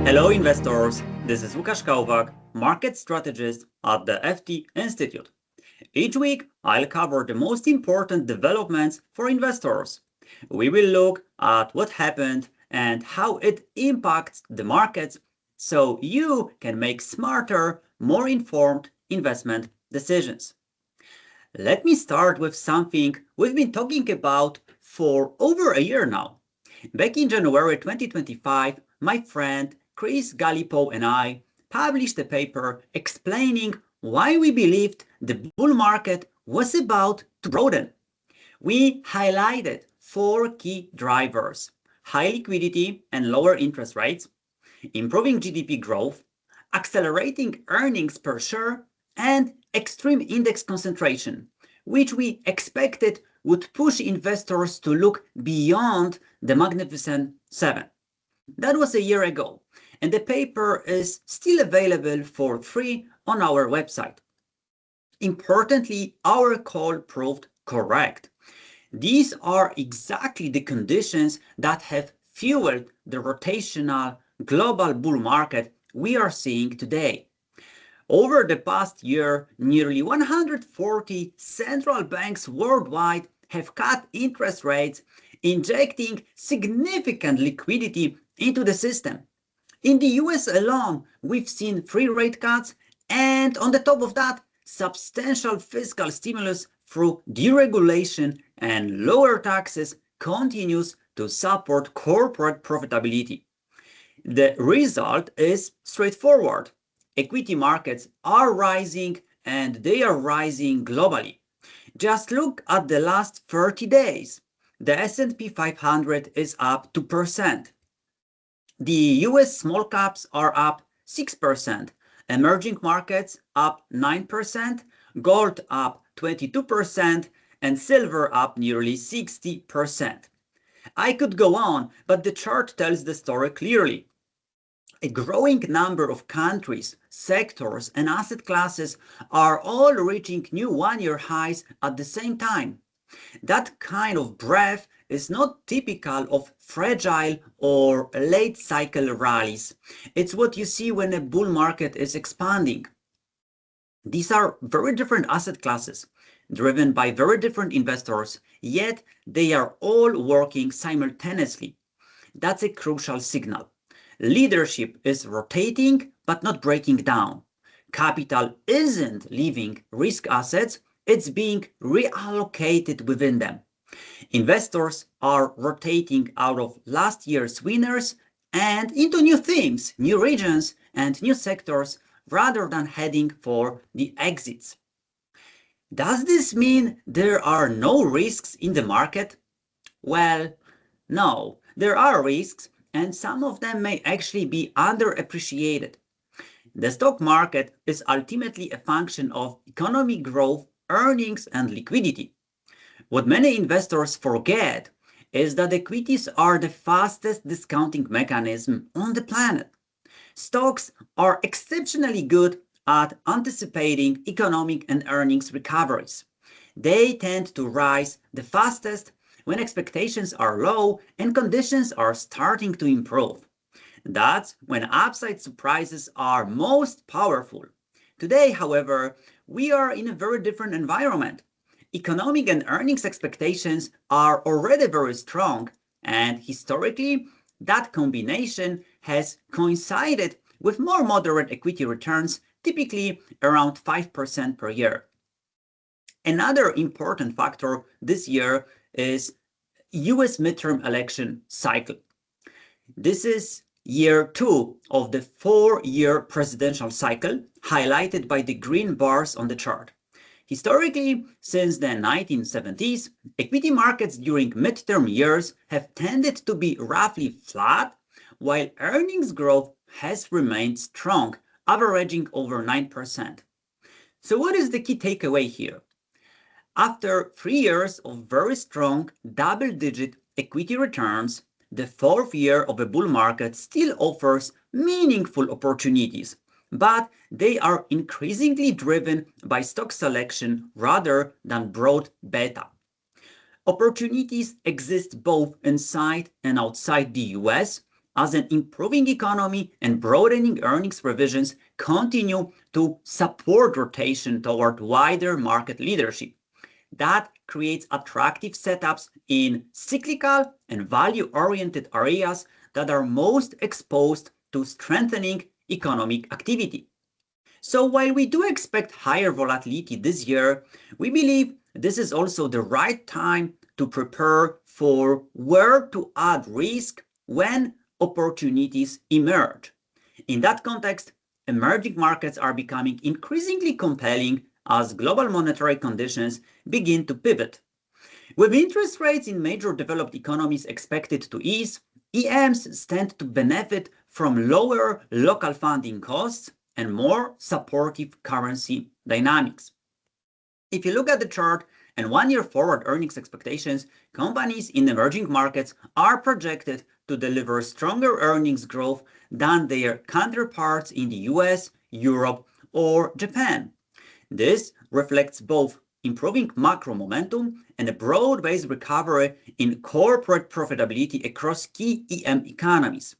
Hello investors, this is Lukasz Kalwak, market strategist at the FT Institute. Each week, I'll cover the most important developments for investors. We will look at what happened and how it impacts the markets so you can make smarter, more informed investment decisions. Let me start with something we've been talking about for over a year now. Back in January 2025, my friend Chris Gallipo and I published a paper explaining why we believed the bull market was about to broaden. We highlighted four key drivers: high liquidity and lower interest rates, improving GDP growth, accelerating earnings per share, and extreme index concentration, which we expected would push investors to look beyond the Magnificent Seven. That was a year ago, and the paper is still available for free on our website. Importantly, our call proved correct. These are exactly the conditions that have fueled the rotational global bull market we are seeing today. Over the past year, nearly 140 central banks worldwide have cut interest rates, injecting significant liquidity into the system. In the US alone, we've seen 3 rate cuts, and on the top of that, substantial fiscal stimulus through deregulation and lower taxes continues to support corporate profitability. The result is straightforward. Equity markets are rising, and they are rising globally. Just look at the last 30 days. The S&P 500 is up 2%. The US small caps are up 6%, emerging markets up 9%, gold up 22%, and silver up nearly 60%. I could go on, but the chart tells the story clearly. A growing number of countries, sectors, and asset classes are all reaching new one-year highs at the same time. That kind of breadth is not typical of fragile or late cycle rallies. It's what you see when a bull market is expanding. These are very different asset classes, driven by very different investors, yet they are all working simultaneously. That's a crucial signal. Leadership is rotating but not breaking down. Capital isn't leaving risk assets, it's being reallocated within them. Investors are rotating out of last year's winners and into new themes, new regions, and new sectors rather than heading for the exits. Does this mean there are no risks in the market? Well, no, there are risks, and some of them may actually be underappreciated. The stock market is ultimately a function of economic growth, earnings, and liquidity. What many investors forget is that equities are the fastest discounting mechanism on the planet. Stocks are exceptionally good at anticipating economic and earnings recoveries. They tend to rise the fastest when expectations are low and conditions are starting to improve. That's when upside surprises are most powerful. Today, however, we are in a very different environment. Economic and earnings expectations are already very strong, and historically, that combination has coincided with more moderate equity returns, typically around 5% per year. Another important factor this year is US midterm election cycle. This is year 2 of the 4-year presidential cycle, highlighted by the green bars on the chart. Historically, since the 1970s, equity markets during midterm years have tended to be roughly flat, while earnings growth has remained strong, averaging over 9%. So what is the key takeaway here? After 3 years of very strong double-digit equity returns, the 4th year of a bull market still offers meaningful opportunities, but they are increasingly driven by stock selection rather than broad beta. Opportunities exist both inside and outside the US, as an improving economy and broadening earnings revisions continue to support rotation toward wider market leadership. That creates attractive setups in cyclical and value-oriented areas that are most exposed to strengthening economic activity. So while we do expect higher volatility this year, we believe this is also the right time to prepare for where to add risk when opportunities emerge. In that context, emerging markets are becoming increasingly compelling as global monetary conditions begin to pivot. With interest rates in major developed economies expected to ease, EMs stand to benefit from lower local funding costs and more supportive currency dynamics. If you look at the chart and one-year forward earnings expectations, companies in emerging markets are projected to deliver stronger earnings growth than their counterparts in the US, Europe, or Japan. This reflects both improving macro momentum and a broad-based recovery in corporate profitability across key EM economies.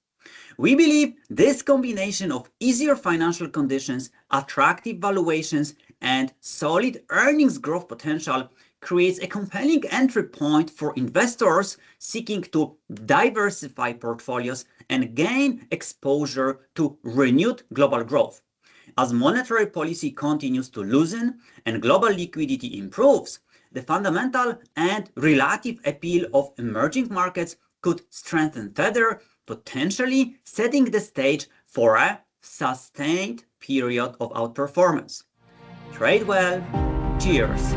We believe this combination of easier financial conditions, attractive valuations, and solid earnings growth potential creates a compelling entry point for investors seeking to diversify portfolios and gain exposure to renewed global growth. As monetary policy continues to loosen and global liquidity improves, the fundamental and relative appeal of emerging markets could strengthen further, potentially setting the stage for a sustained period of outperformance. Trade well. Cheers.